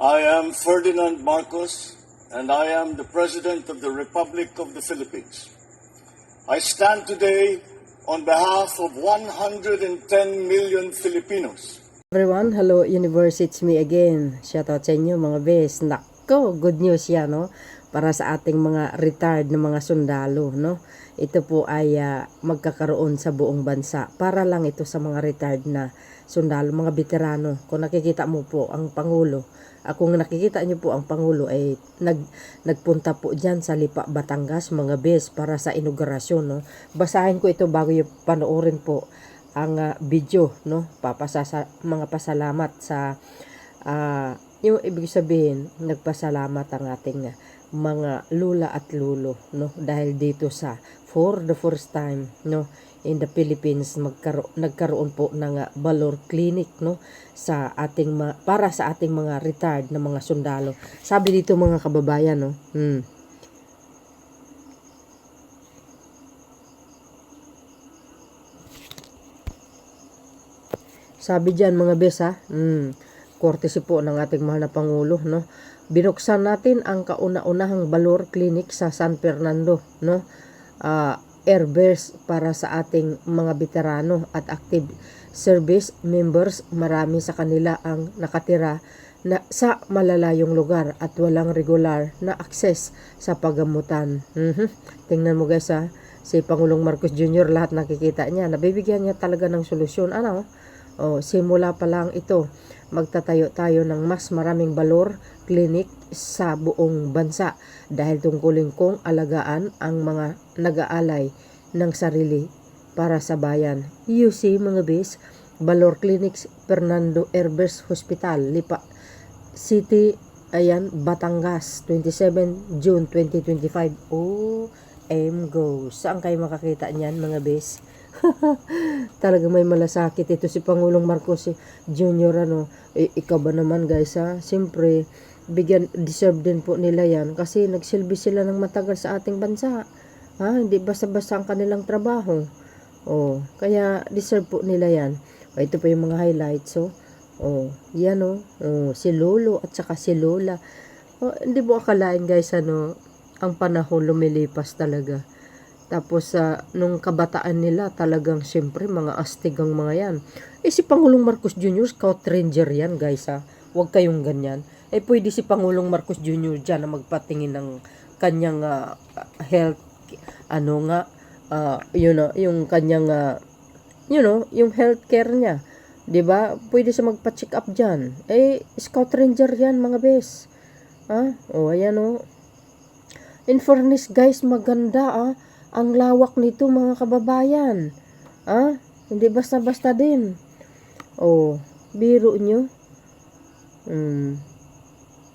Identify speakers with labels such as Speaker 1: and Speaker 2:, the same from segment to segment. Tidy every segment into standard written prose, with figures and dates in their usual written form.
Speaker 1: I am Ferdinand Marcos, and I am the President of the Republic of the Philippines. I stand today on behalf of 110 million Filipinos.
Speaker 2: Everyone, hello universe, it's me again. Shoutout sa inyo mga bes. Nako, good news yan, no? Para sa ating mga retired na mga sundalo, no? Ito po ay magkakaroon sa buong bansa. Para lang ito sa mga retired na sundalo, mga veterano. Kung nakikita mo po ang Pangulo, kung nakikita nyo po ang Pangulo ay nagpunta po dyan sa Lipa, Batangas, mga bes, para sa inaugurasyon, no? Basahin ko ito bago yung panoorin po ang video, no? Mga pasalamat sa yung ibig sabihin, nagpasalamat ang ating mga lula at lulo, no? Dahil dito sa for the first time, no, in the Philippines nagkaroon po ng Valor Clinic, no, sa ating para sa ating mga retired na mga sundalo. Sabi dito mga kababayan, no, sabi diyan mga bes courtesy po ng ating mahal na Pangulo, no. Binuksan natin ang kauna-unahang Valor Clinic sa San Fernando, no. Airbase para sa ating mga veterano at active service members. Marami sa kanila ang nakatira na sa malalayong lugar at walang regular na access sa paggamutan. Tingnan mo guys, si Pangulong Marcos Jr. lahat nakikita niya, nabibigyan niya talaga ng solusyon. Simula pa lang ito, magtatayo tayo ng mas maraming Valor Clinic sa buong bansa dahil tungkulin kong alagaan ang mga nag-aalay ng sarili para sa bayan. You see mga bis, Valor Clinics, Fernando Herbers Hospital, Lipa City, ayan, Batangas, 27 June 2025. Go. Saan kayo makakita niyan mga bis? Talaga may malasakit ito si Pangulong Marcos Jr. Ikaw ba naman guys, siyempre deserve din po nila yan kasi nagsilbi sila ng matagal sa ating bansa, hindi basta-basta ang kanilang trabaho, kaya deserve po nila yan. Ito pa yung mga highlights, yan, si Lolo at saka si Lola. Hindi mo akalain guys, ang panahon lumilipas talaga. Tapos nung kabataan nila talagang siyempre mga astig ang mga yan. Si Pangulong Marcos Jr. Scout Ranger yan guys, huwag kayong ganyan. Pwede si Pangulong Marcos Jr. dyan na magpatingin ng kanyang health, yung kanyang yung healthcare niya, 'di ba? Pwede siya magpa-check up diyan. Scout Ranger yan mga bes. Ayan. In fairness guys, maganda ang lawak nito mga kababayan. Hindi basta-basta din. Biro nyo.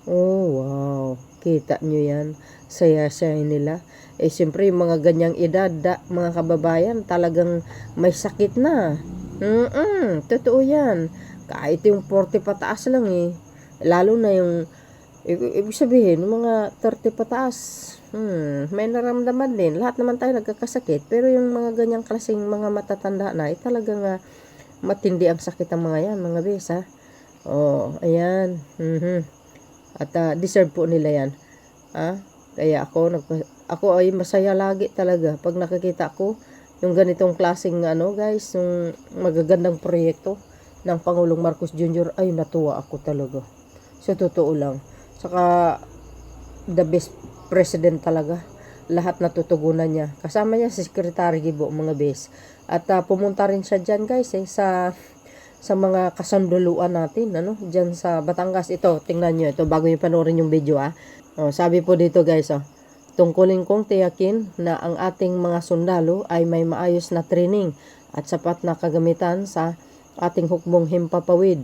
Speaker 2: Wow. Kita nyo yan. Saya-saya nila. Siyempre, mga ganyang edad, mga kababayan, talagang may sakit na. Totoo yan. Kahit yung 40 pataas lang Lalo na yung, ibig sabihin, mga 30 pataas. May naramdaman din. Lahat naman tayo nagkakasakit. Pero yung mga ganyang klaseng mga matatanda na, talagang matindi ang sakit ng mga yan, mga bes, ayan. At deserve po nila yan. Kaya ako ay masaya lagi talaga pag nakikita ko yung ganitong klaseng guys, yung magagandang proyekto ng Pangulong Marcos Jr. Ay natuwa ako talaga. So totoo lang. Saka the best president talaga. Lahat natutugunan niya. Kasama niya si Secretary Gibo mga bes. At pumunta rin siya dyan guys sa mga kasanduluan natin dyan sa Batangas. Ito, tingnan nyo ito bago nyo panoorin yung video sabi po dito guys, tungkulin kong tiyakin na ang ating mga sundalo ay may maayos na training at sapat na kagamitan sa ating hukbong himpapawid.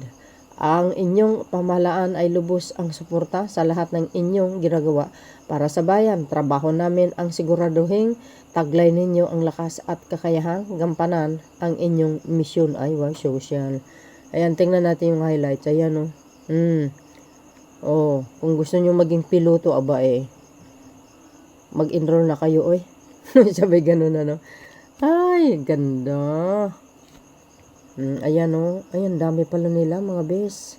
Speaker 2: Ang inyong pamahalaan ay lubos ang suporta sa lahat ng inyong ginagawa para sa bayan. Trabaho namin ang siguraduhin taglay ninyo ang lakas at kakayahang gampanan ang inyong misyon. Ay, wow, social. Ayan, tingnan natin yung highlights. Ayan, kung gusto nyo maging piloto, mag-enroll na kayo, Sabi ganun, Ay, ganda. Ayan, ayan, dami pala nila, mga bes.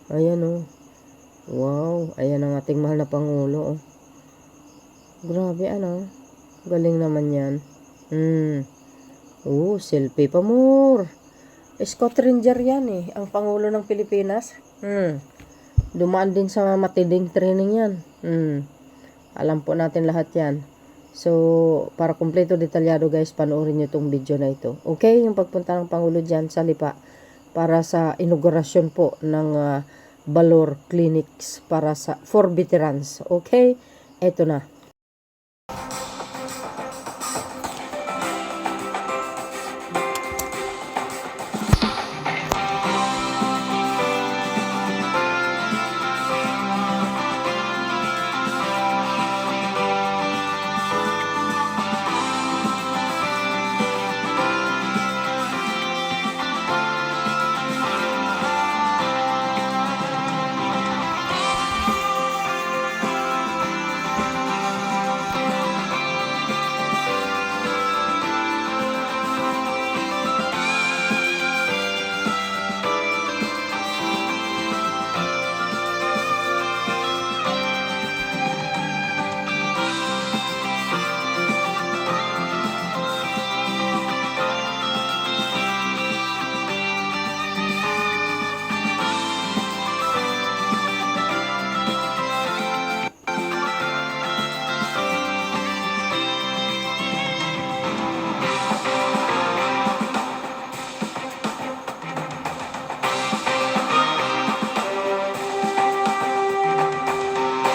Speaker 2: Ayan oh. Wow, ayan ang ating mahal na Pangulo oh. Grabe ano. Galing naman yan. Selfie pa more. Scott Ranger yan eh. Ang Pangulo ng Pilipinas. Dumaan din sa matinding training yan. Alam po natin lahat yan. So, para kumpleto detalyado guys, panoorin nyo itong video na ito. Okay, yung pagpunta ng Pangulo dyan sa Lipa para sa inaugurasyon po ng Valor Clinics para for veterans. Okay, eto na.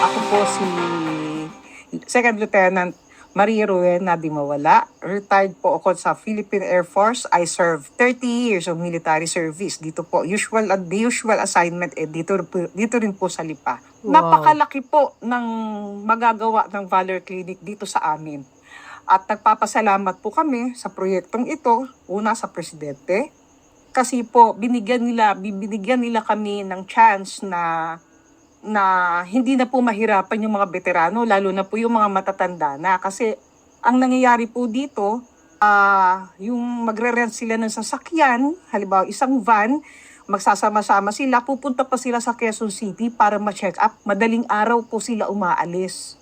Speaker 3: Ako po si Second Lieutenant Maria Rowena Dimawala. Retired po ako sa Philippine Air Force. I served 30 years of military service. Dito po, the usual assignment dito rin po sa Lipa.
Speaker 2: Wow.
Speaker 3: Napakalaki po ng magagawa ng Valor Clinic dito sa amin. At nagpapasalamat po kami sa proyektong ito, una sa Presidente, kasi po binigyan nila kami ng chance na hindi na po mahirapan yung mga veterano, lalo na po yung mga matatanda na. Kasi ang nangyayari po dito, yung magre-rent sila ng sasakyan, halimbawa isang van, magsasama-sama sila, pupunta pa sila sa Quezon City para ma-check up. Madaling araw po sila umaalis.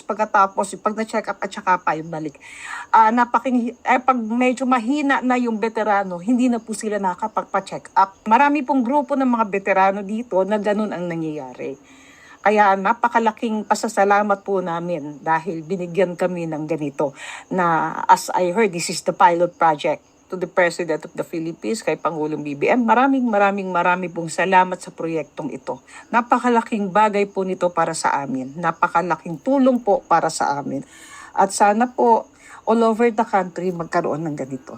Speaker 3: Pagkatapos, pag na-check up at saka pa yung balik. Pag medyo mahina na yung veterano, hindi na po sila nakapagpa-check up. Marami pong grupo ng mga veterano dito na ganun ang nangyayari. Kaya napakalaking pasasalamat po namin dahil binigyan kami ng ganito na, as I heard, this is the pilot project to the President of the Philippines, kay Pangulong BBM. Maraming pong salamat sa proyektong ito. Napakalaking bagay po nito para sa amin. Napakalaking tulong po para sa amin. At sana po, all over the country, magkaroon ng ganito.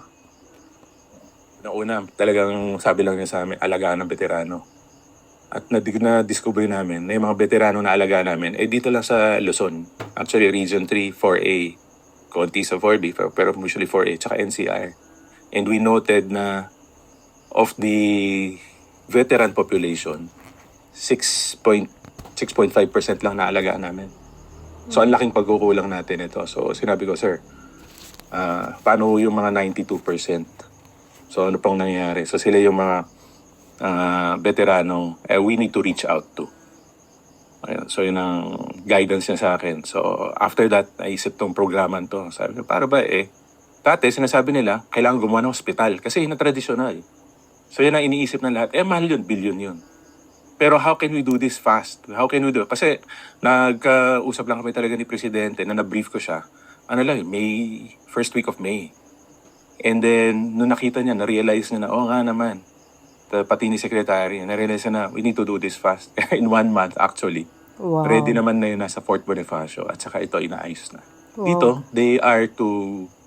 Speaker 4: Una, talagang sabi lang niya sa amin, alagaan ng veterano. At na-discover namin na yung mga veterano na alagaan namin, dito lang sa Luzon. Actually, Region 3, 4A. Konti sa 4B, pero usually 4A, tsaka NCR. And we noted na of the veteran population, 6.5% lang naalagaan namin. So, ang laking pagkukulang natin ito. So, sinabi ko, sir, paano yung mga 92%? So, ano pong nangyayari? So, sila yung mga veteranong we need to reach out to. Ayun. So, yun ang guidance niya sa akin. So, after that, naisip tong programan to. Sabi ko, para ba dati, sinasabi nila, kailangan gumawa ng hospital kasi yun na tradisyonal. So yun ang iniisip ng lahat. Mahal yun, billion yun. Pero how can we do this fast? How can we do it? Kasi nagkausap lang kami talaga ni Presidente na na-brief ko siya. First week of May. And then, nung nakita niya, na-realize niya na, nga naman. Pati ni Secretary, na-realize niya na, we need to do this fast. In 1 month, actually.
Speaker 2: Wow.
Speaker 4: Ready naman na yun nasa Fort Bonifacio at saka ito inaayos na.
Speaker 2: Wow.
Speaker 4: Dito,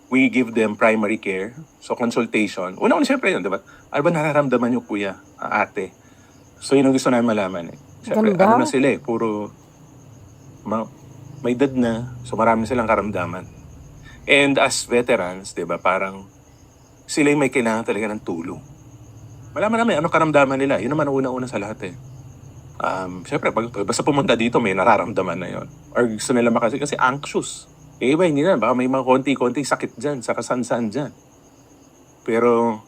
Speaker 4: we give them primary care. So, consultation. Una-una, siyempre yun, diba? Ano ba nararamdaman nyo, kuya, ate? So, yun ang gusto namin malaman eh. Siyempre,
Speaker 2: Ganda.
Speaker 4: ano na sila puro may edad na. So, marami silang karamdaman. And as veterans, diba, parang sila yung may kailangan talaga ng tulong. Malaman namin, ano karamdaman nila. Yun naman ang una-una sa lahat eh. Siyempre, basta pumunta dito, may nararamdaman na yon. Or gusto nila kasi anxious. Iba, hindi na. Baka may mga konti-konti sakit dyan, sa kasan-saan dyan. Pero,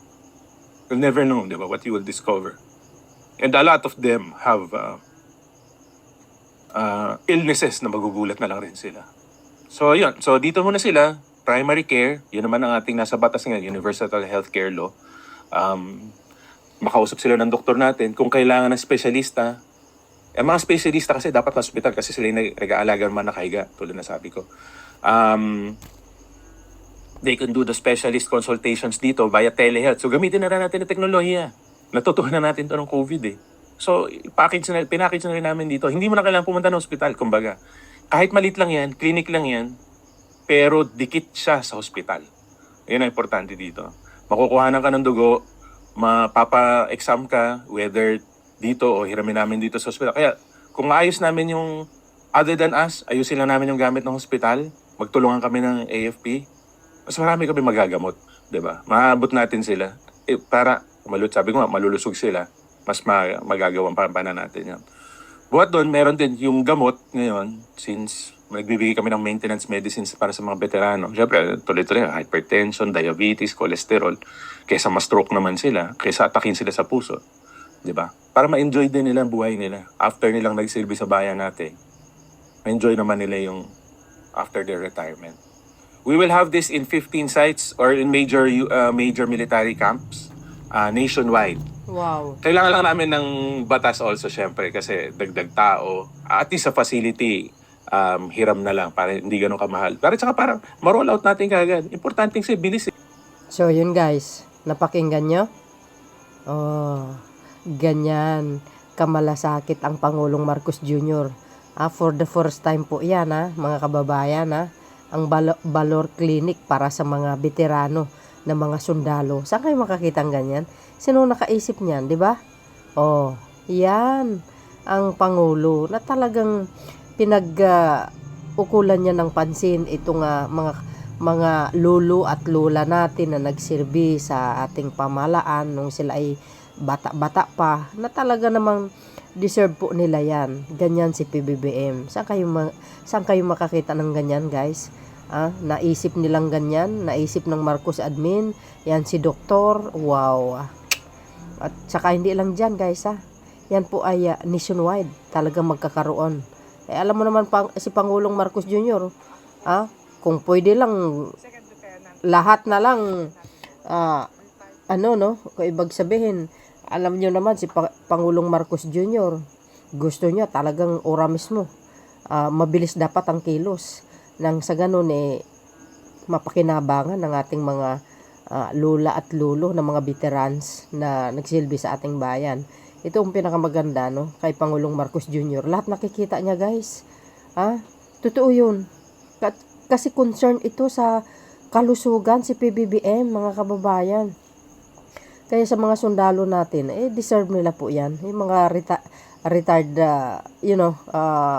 Speaker 4: you'll never know, di ba, what you will discover. And a lot of them have illnesses na magugulat na lang rin sila. So yun, so dito muna sila, primary care, yun naman ang ating nasa batas ngayon, Universal Healthcare Law. Makausap sila ng doktor natin kung kailangan ng spesyalista. Mga spesyalista kasi dapat sa hospital kasi sila yung nag-aalaga naman nakahiga, tulad na sabi ko. They can do the specialist consultations dito via telehealth. So gamitin na rin natin ang teknolohiya. Natutuhan na natin ito ng COVID eh. So package na rin namin dito. Hindi mo na kailangan pumunta ng hospital, kumbaga. Kahit malit lang yan, clinic lang yan, pero dikit siya sa hospital. Yun ang importante dito. Makukuhanan ka ng dugo, mapapa-exam ka, whether dito o hiramin namin dito sa hospital. Kaya kung maayos namin yung, other than us, ayusin lang namin yung gamit ng hospital, magtulungan kami ng AFP, mas marami kami magagamot, di ba? Maabot natin sila. Para, sabi ko nga, malulusog sila, mas magagawan pa natin yan. Buhat doon, meron din yung gamot ngayon, since nagbibigay kami ng maintenance medicines para sa mga veterano. Siyempre, tuloy-tuloy, hypertension, diabetes, cholesterol, kaysa ma-stroke naman sila, kaysa atakin sila sa puso. Di ba? Para ma-enjoy din nila ang buhay nila. After nilang nagsilbi sa bayan natin, ma-enjoy naman nila yung after their retirement. We will have this in 15 sites or in major military camps nationwide.
Speaker 2: Wow.
Speaker 4: Kailangan lang namin ng batas also syempre kasi dagdag tao. At least sa facility, hiram na lang para hindi ganun kamahal. Pero tsaka parang ma-roll out natin kagad. Importante kasi bilis eh.
Speaker 2: So yun guys, napakinggan nyo? Oh, ganyan kamalasakit ang Pangulong Marcos Jr. For the first time po yan mga kababayan ang Valor Clinic para sa mga veterano na mga sundalo. Saan kayo makakita ng ganyan? Sino nakaisip niyan, di ba? Oh, yan ang Pangulo na talagang pinag-ukulan niya ng pansin itong mga lolo at lola natin na nagsilbi sa ating pamahalaan nung sila ay bata-bata pa, na talaga namang deserve po nila yan. Ganyan si PBBM. Saan kayo makakita ng ganyan, guys? Naisip nilang ganyan, naisip ng Marcos admin, yan si Doktor, wow. At saka hindi lang dyan, guys, yan po ay nationwide, talagang magkakaroon. Alam mo naman si Pangulong Marcos Jr., kung pwede lang, lahat na lang, kung ibig sabihin, alam nyo naman si Pangulong Marcos Jr., gusto niya talagang ora mismo, mabilis dapat ang kilos. Nang sa ganun mapakinabangan ng ating mga lola at lolo na mga veterans na nagsilbi sa ating bayan. Ito ang pinakamaganda kay Pangulong Marcos Jr. Lahat nakikita niya, guys. Totoo yun. Kasi concern ito sa kalusugan si PBBM, mga kababayan. Kaya sa mga sundalo natin, deserve nila po yan. Yung mga retired,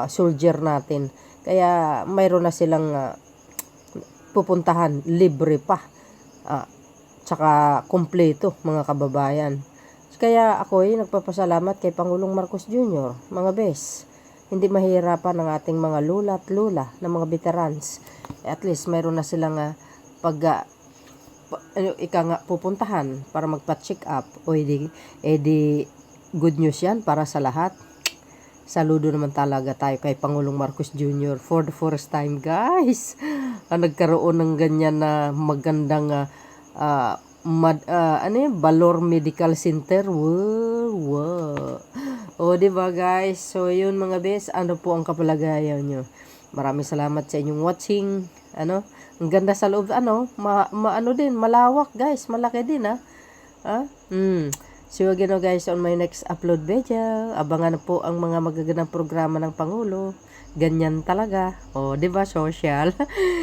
Speaker 2: soldier natin. Kaya mayroon na silang pupuntahan, libre pa. Tsaka kompleto, mga kababayan. Kaya ako nagpapasalamat kay Pangulong Marcos Jr., mga bes. Hindi mahirapan ng ating mga lola at lola na mga veterans. At least mayroon na silang pupuntahan para magpa-check up. O edi good news yan para sa lahat. Saludo naman talaga tayo kay Pangulong Marcos Jr. for the first time, guys. Nagkaroon ng ganyan na magandang Valor Medical Center. Wow. O, diba, guys? So, yun mga bes, ano po ang kapalagayan nyo? Maraming salamat sa inyong watching. Ang ganda sa loob, din, malawak, guys. Malaki din, See you again, guys, on my next upload video. Abangan na po ang mga magagandang programa ng Pangulo. Ganyan talaga. Diba, social?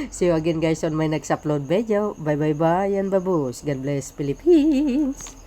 Speaker 2: See you again, guys, on my next upload video. Bye, bye, bye, and babus. God bless, Philippines.